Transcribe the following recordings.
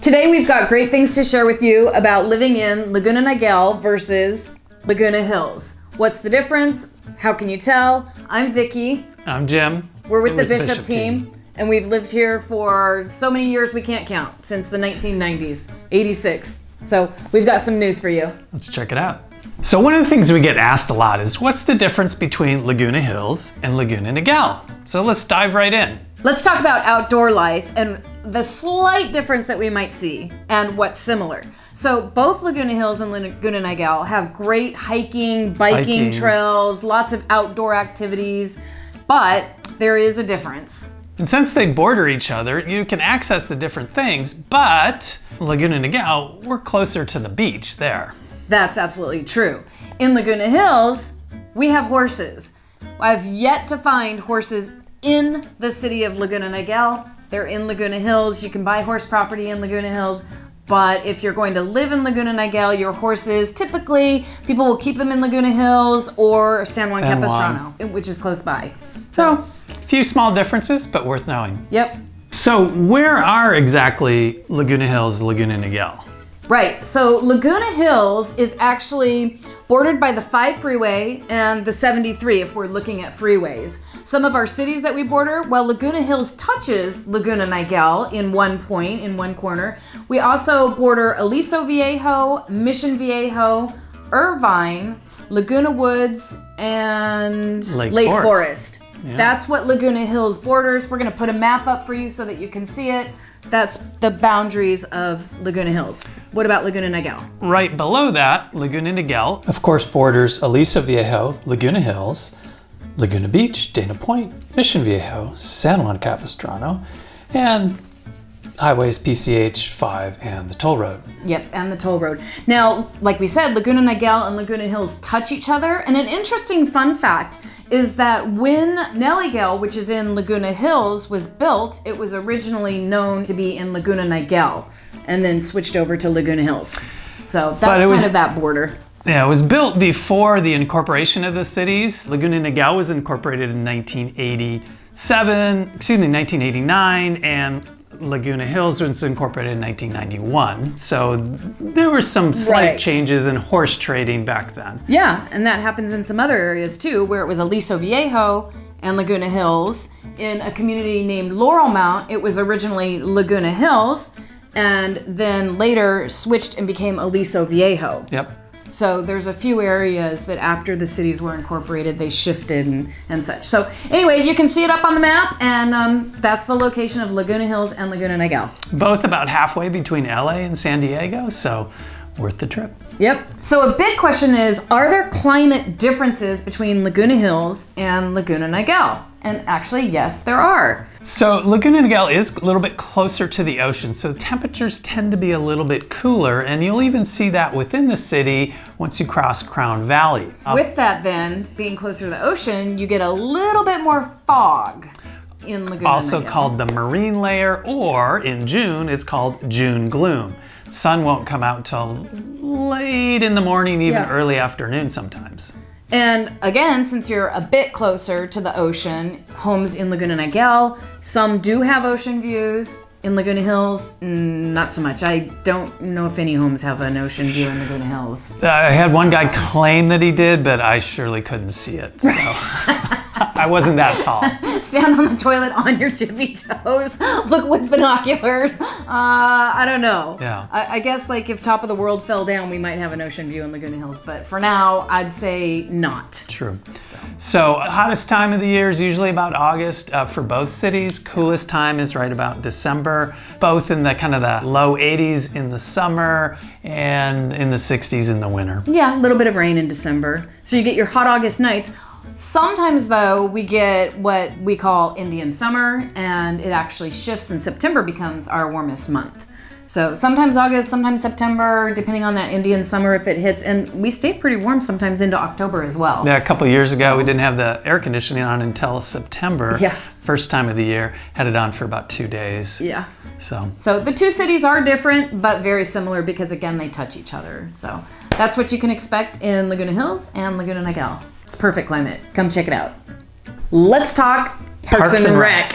Today we've got great things to share with you about living in Laguna Niguel versus Laguna Hills. What's the difference? How can you tell? I'm Vickie. I'm Jim. We're with the Bishop team. And we've lived here for so many years we can't count, since the 1990s, 86. So we've got some news for you. Let's check it out. So one of the things we get asked a lot is, what's the difference between Laguna Hills and Laguna Niguel? So let's dive right in. Let's talk about outdoor life and the slight difference that we might see and what's similar. So both Laguna Hills and Laguna Niguel have great hiking, biking trails, lots of outdoor activities, but there is a difference. And since they border each other, you can access the different things, but Laguna Niguel, we're closer to the beach there. That's absolutely true. In Laguna Hills, we have horses. I've yet to find horses in the city of Laguna Niguel. They're in Laguna Hills. You can buy horse property in Laguna Hills. But if you're going to live in Laguna Niguel, your horses, typically, people will keep them in Laguna Hills or San Juan Capistrano, which is close by. So, a few small differences, but worth knowing. Yep. So where are exactly Laguna Hills, Laguna Niguel? Right, so Laguna Hills is actually bordered by the 5 freeway and the 73 if we're looking at freeways. Some of our cities that we border, well, Laguna Hills touches Laguna Niguel in one point, in one corner. We also border Elisa Viejo, Mission Viejo, Irvine, Laguna Woods, and Lake Forest. Yeah. That's what Laguna Hills borders. We're gonna put a map up for you so that you can see it. That's the boundaries of Laguna Hills. What about Laguna Niguel? Right below that, Laguna Niguel, of course, borders Elisa Viejo, Laguna Hills, Laguna Beach, Dana Point, Mission Viejo, San Juan Capistrano, and highways PCH 5 and the toll road. Yep, and the toll road. Now, like we said, Laguna Niguel and Laguna Hills touch each other, and an interesting fun fact is that when Nellygal, which is in Laguna Hills, was built, it was originally known to be in Laguna Niguel and then switched over to Laguna Hills. So that's kind of that border. Yeah, it was built before the incorporation of the cities. Laguna Niguel was incorporated in 1989, and Laguna Hills was incorporated in 1991. So there were some slight changes in horse trading back then. Yeah, and that happens in some other areas too, where it was Elisa Viejo and Laguna Hills. In a community named Laurel Mount, it was originally Laguna Hills, and then later switched and became Elisa Viejo. Yep. So there's a few areas that after the cities were incorporated, they shifted and such. So anyway, you can see it up on the map, and that's the location of Laguna Hills and Laguna Niguel. Both about halfway between LA and San Diego, so worth the trip. Yep. So a big question is, are there climate differences between Laguna Hills and Laguna Niguel? And actually, yes, there are. So Laguna Niguel is a little bit closer to the ocean, so temperatures tend to be a little bit cooler, and you'll even see that within the city once you cross Crown Valley. With that then, being closer to the ocean, you get a little bit more fog in Laguna Also Niguel. called the marine layer, or in June, it's called June gloom. Sun won't come out till late in the morning, even early afternoon sometimes. And again, since you're a bit closer to the ocean, homes in Laguna Niguel, some do have ocean views. In Laguna Hills, not so much. I don't know if any homes have an ocean view in Laguna Hills. I had one guy claim that he did, but I surely couldn't see it, so I wasn't that tall. Stand on the toilet on your tippy toes, look with binoculars. I don't know. Yeah. I guess like if Top of the World fell down, we might have an ocean view in Laguna Hills, but for now, I'd say not. True. So hottest time of the year is usually about August for both cities. Coolest time is right about December, both in the kind of the low 80s in the summer and in the 60s in the winter. Yeah, a little bit of rain in December. So you get your hot August nights. Sometimes though, we get what we call Indian summer, and it actually shifts and September becomes our warmest month. So sometimes August, sometimes September, depending on that Indian summer if it hits, and we stay pretty warm sometimes into October as well. Yeah, a couple years ago we didn't have the air conditioning on until September. Yeah. First time of the year, had it on for about 2 days. Yeah. So the two cities are different, but very similar because again, they touch each other. So that's what you can expect in Laguna Hills and Laguna Niguel. It's perfect climate. Come check it out. Let's talk Parks and Rec.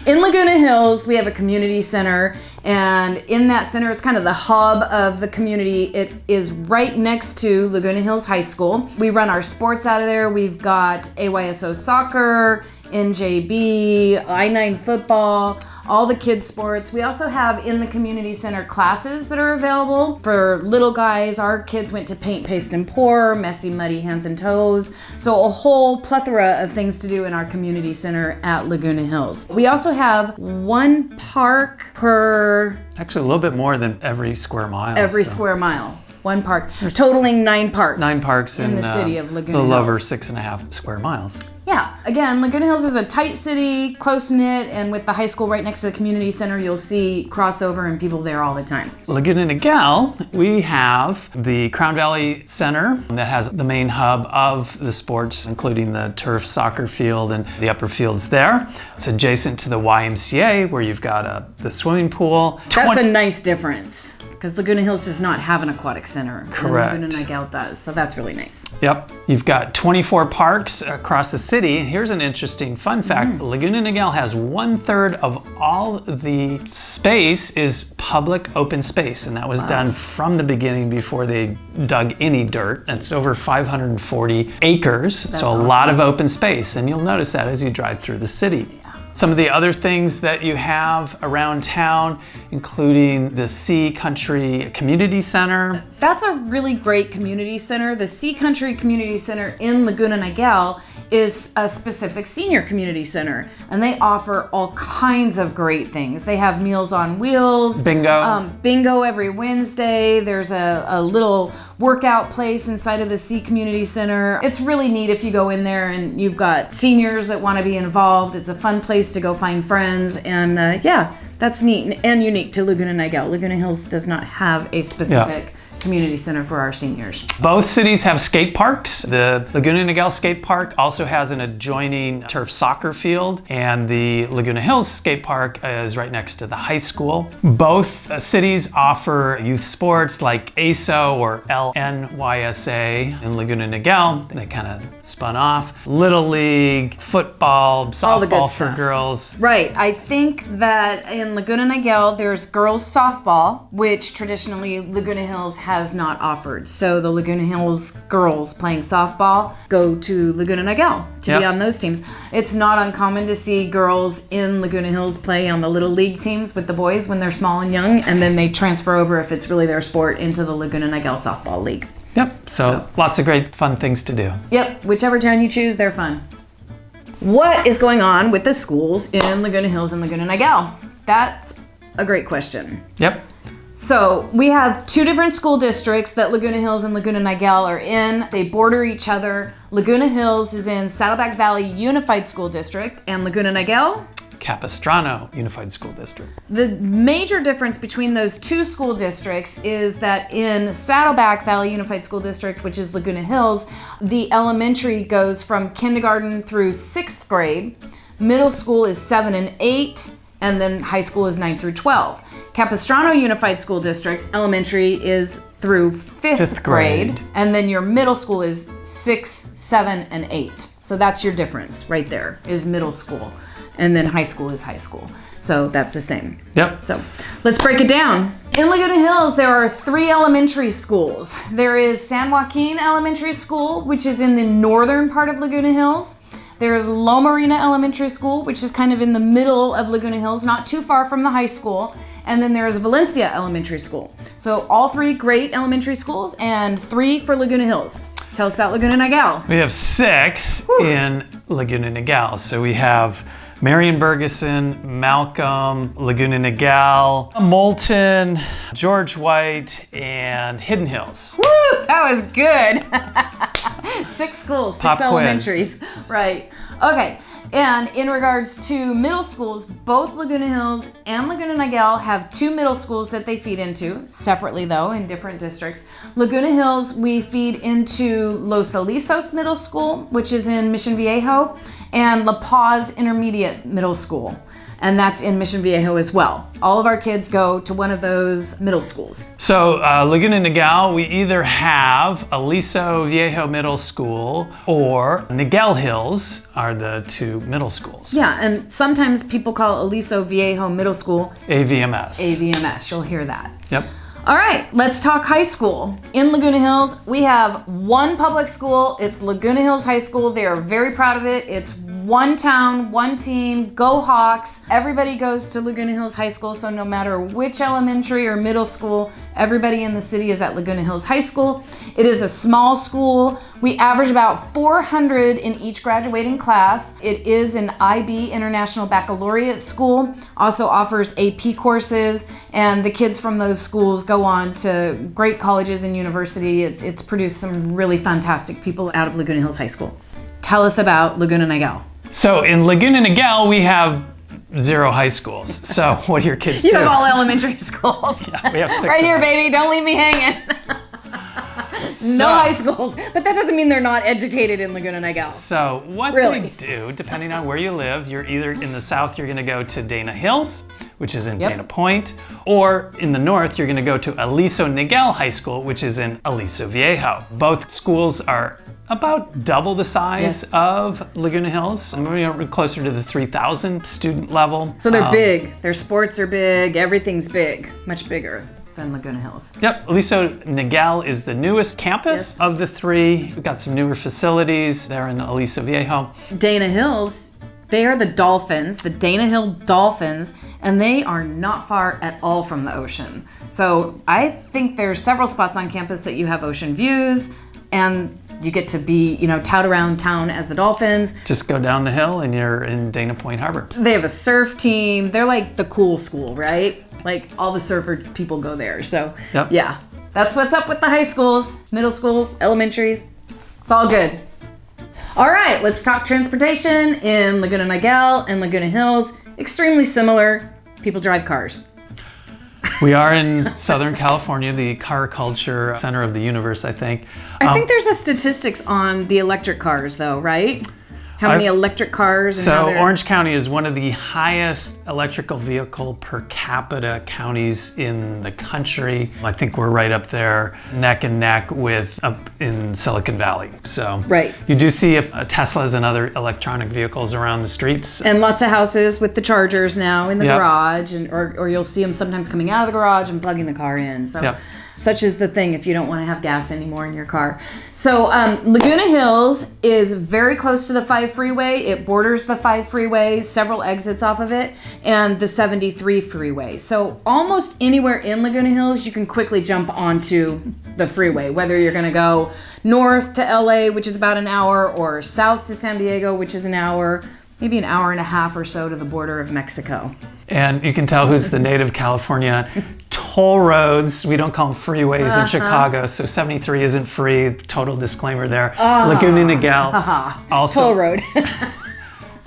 In Laguna Hills, we have a community center, and in that center, it's kind of the hub of the community. It is right next to Laguna Hills High School. We run our sports out of there. We've got AYSO soccer, NJB, I-9 football, all the kids sports. We also have in the community center classes that are available for little guys. Our kids went to paint, paste, and pour, messy, muddy hands and toes. So a whole plethora of things to do in our community center at Laguna Hills. We also have one park per... Actually, a little bit more than every square mile. Every square mile. One park, totaling 9 parks. 9 parks in the city of Laguna a Hills. little over 6.5 square miles. Yeah, again, Laguna Hills is a tight city, close-knit, and with the high school right next to the community center, you'll see crossover and people there all the time. Laguna Niguel, we have the Crown Valley Center that has the main hub of the sports, including the turf soccer field and the upper fields there. It's adjacent to the YMCA, where you've got the swimming pool. That's a nice difference, because Laguna Hills does not have an aquatic center. Correct. And Laguna Niguel does, so that's really nice. Yep. You've got 24 parks across the city. Here's an interesting fun fact. Laguna Niguel has 1/3 of all the space is public open space, and that was done from the beginning before they dug any dirt. It's over 540 acres, That's so a awesome. lot of open space, and you'll notice that as you drive through the city. Some of the other things that you have around town, including the Sea Country Community Center. That's a really great community center. The Sea Country Community Center in Laguna Niguel is a specific senior community center, and they offer all kinds of great things. They have Meals on Wheels. Bingo. Bingo every Wednesday. There's a little workout place inside of the Sea Community Center. It's really neat if you go in there and you've got seniors that want to be involved. It's a fun place to go find friends, and yeah, that's neat and unique to Laguna Niguel. Laguna Hills does not have a specific community center for our seniors. Both cities have skate parks. The Laguna Niguel skate park also has an adjoining turf soccer field, and the Laguna Hills skate park is right next to the high school. Both cities offer youth sports like ASO or LNYSA. In Laguna Niguel, they kind of spun off. Little League, football, All the good softball for stuff. girls. Right, I think that in Laguna Niguel, there's girls softball, which traditionally Laguna Hills has not offered. So the Laguna Hills girls playing softball go to Laguna Niguel to be on those teams. It's not uncommon to see girls in Laguna Hills play on the little league teams with the boys when they're small and young, and then they transfer over, if it's really their sport, into the Laguna Niguel softball league. Yep, so lots of great fun things to do. Yep, whichever town you choose, they're fun. What is going on with the schools in Laguna Hills and Laguna Niguel? That's a great question. Yep. So we have 2 different school districts that Laguna Hills and Laguna Niguel are in. They border each other. Laguna Hills is in Saddleback Valley Unified School District, and Laguna Niguel, Capistrano Unified School District. the major difference between those 2 school districts is that in Saddleback Valley Unified School District, which is Laguna Hills, the elementary goes from kindergarten through 6th grade. Middle school is 7 and 8. And then high school is 9 through 12. Capistrano Unified School District, elementary is through 5th grade. And then your middle school is 6, 7, and 8. So that's your difference right there, is middle school. And then high school is high school. So that's the same. Yep. So let's break it down. In Laguna Hills, there are 3 elementary schools. There is San Joaquin Elementary School, which is in the northern part of Laguna Hills. There's La Marina Elementary School, which is kind of in the middle of Laguna Hills, not too far from the high school. And then there's Valencia Elementary School. So all 3 great elementary schools and 3 for Laguna Hills. Tell us about Laguna Niguel. We have 6 in Laguna Niguel. So we have Marion Bergeson, Malcolm, Laguna Niguel, Moulton, George White, and Hidden Hills. Woo! That was good. 6 schools, 6 Pop quiz. elementaries. Right. Okay. And in regards to middle schools, both Laguna Hills and Laguna Niguel have 2 middle schools that they feed into, separately though, in different districts. Laguna Hills, we feed into Los Alisos Middle School, which is in Mission Viejo, and La Paz Intermediate Middle School. and that's in Mission Viejo as well. All of our kids go to one of those middle schools. So Laguna Niguel, we either have Elisa Viejo Middle School or Niguel Hills are the two middle schools. Yeah, and sometimes people call Elisa Viejo Middle School AVMS. AVMS, you'll hear that. Yep. All right, let's talk high school. In Laguna Hills, we have one public school. It's Laguna Hills High School. They are very proud of it. It's one town, one team, go Hawks. Everybody goes to Laguna Hills High School, so no matter which elementary or middle school, everybody in the city is at Laguna Hills High School. It is a small school. We average about 400 in each graduating class. It is an IB, International Baccalaureate school, also offers AP courses, and the kids from those schools go on to great colleges and university. It's produced some really fantastic people out of Laguna Hills High School. Tell us about Laguna Niguel. So in Laguna Niguel, we have 0 high schools. So what do your kids do? You have all elementary schools. Yeah, we have 6 right here, baby. Don't leave me hanging. No high schools. But that doesn't mean they're not educated in Laguna Niguel. So what they do, depending on where you live, you're either in the south, you're going to go to Dana Hills, which is in Dana Point, or in the north, you're going to go to Elisa Niguel High School, which is in Elisa Viejo. Both schools are about double the size of Laguna Hills. We're closer to the 3,000 student level. So they're big. Their sports are big. Everything's big. Much bigger than Laguna Hills. Yep, Elisa Niguel is the newest campus of the 3. We've got some newer facilities there in Elisa Viejo. Dana Hills, they are the Dolphins, the Dana Hill Dolphins, and they are not far at all from the ocean. So I think there's several spots on campus that you have ocean views, and you get to be, tout around town as the Dolphins. Just go down the hill and you're in Dana Point Harbor. They have a surf team. They're like the cool school, right? Like all the surfer people go there. So yeah, that's what's up with the high schools, middle schools, elementaries. It's all good. All right, let's talk transportation in Laguna Niguel and Laguna Hills. Extremely similar. People drive cars. We are in Southern California, the car culture center of the universe, I think. I think there's a statistics on the electric cars though, right? How many electric cars? And so Orange County is one of the highest electrical vehicle per capita counties in the country. I think we're right up there, neck and neck with up in Silicon Valley. So you do see Teslas and other electronic vehicles around the streets. And lots of houses with the chargers now in the garage, or you'll see them sometimes coming out of the garage and plugging the car in. So such is the thing if you don't want to have gas anymore in your car. So Laguna Hills is very close to the 5 freeway. It borders the 5 freeway, several exits off of it, and the 73 freeway. So almost anywhere in Laguna Hills, you can quickly jump onto the freeway, whether you're going to go north to LA, which is about an hour, or south to San Diego, which is an hour, maybe an hour and a half or so to the border of Mexico. And you can tell who's the native California. Toll roads, we don't call them freeways in Chicago, so 73 isn't free, total disclaimer there. Laguna Niguel also. Toll road.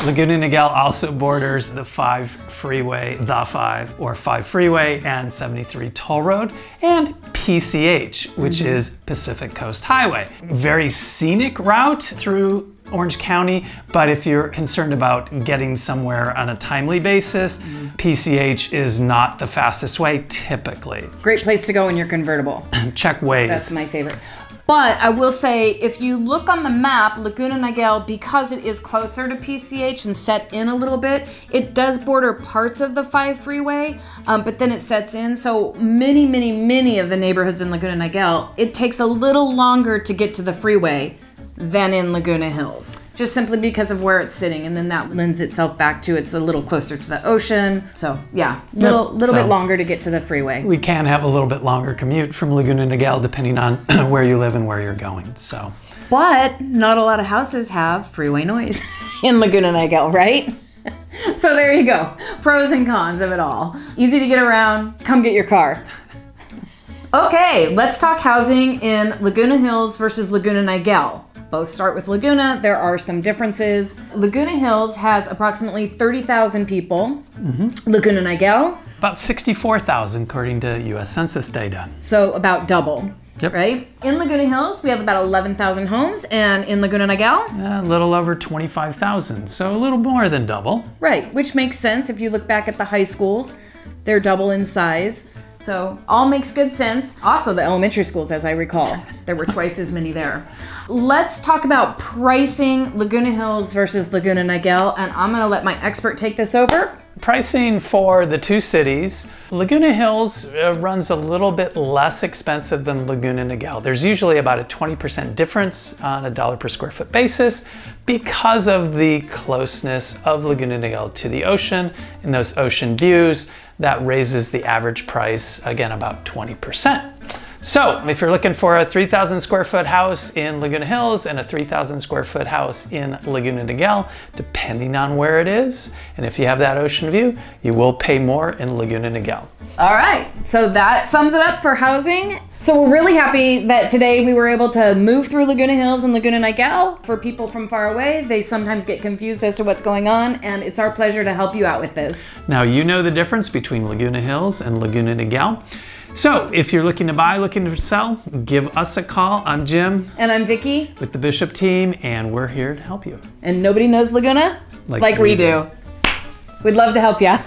Laguna Niguel also borders the 5 freeway, the 5 or 5 freeway, and 73 toll road, and PCH, which is Pacific Coast Highway. Very scenic route through Orange County, but if you're concerned about getting somewhere on a timely basis, PCH is not the fastest way typically. Great place to go in your convertible. Check Waze. That's my favorite. But I will say, if you look on the map, Laguna Niguel, because it is closer to PCH and set in a little bit, it does border parts of the 5 freeway, but then it sets in. So many of the neighborhoods in Laguna Niguel, it takes a little longer to get to the freeway than in Laguna Hills, just simply because of where it's sitting, and then that lends itself back to it's a little closer to the ocean. So yeah, little bit longer to get to the freeway. We can have a little bit longer commute from Laguna Niguel depending on where you live and where you're going. So, but not a lot of houses have freeway noise in Laguna Niguel, right? So there you go, pros and cons of it all. Easy to get around. Come get your car. Okay, let's talk housing in Laguna Hills versus Laguna Niguel. Both start with Laguna. There are some differences. Laguna Hills has approximately 30,000 people. Laguna Niguel? About 64,000 according to US Census data. So about double. Yep. Right? In Laguna Hills, we have about 11,000 homes, and in Laguna Niguel, A little over 25,000, so a little more than double. right, which makes sense if you look back at the high schools, they're double in size. So all makes good sense. Also the elementary schools, as I recall, there were twice as many there. Let's talk about pricing Laguna Hills versus Laguna Niguel, and I'm gonna let my expert take this over. Pricing for the two cities, Laguna Hills runs a little bit less expensive than Laguna Niguel. There's usually about a 20% difference on a dollar per square foot basis because of the closeness of Laguna Niguel to the ocean and those ocean views. That raises the average price, again, about 20%. So if you're looking for a 3,000 square foot house in Laguna Hills and a 3,000 square foot house in Laguna Niguel, depending on where it is, and if you have that ocean view, you will pay more in Laguna Niguel. All right, so that sums it up for housing. So we're really happy that today we were able to move through Laguna Hills and Laguna Niguel. For people from far away, they sometimes get confused as to what's going on, and it's our pleasure to help you out with this. Now you know the difference between Laguna Hills and Laguna Niguel. So if you're looking to buy, looking to sell, give us a call. I'm Jim. And I'm Vickie. With the Bishop team, and we're here to help you. And nobody knows Laguna like we do. We'd love to help you.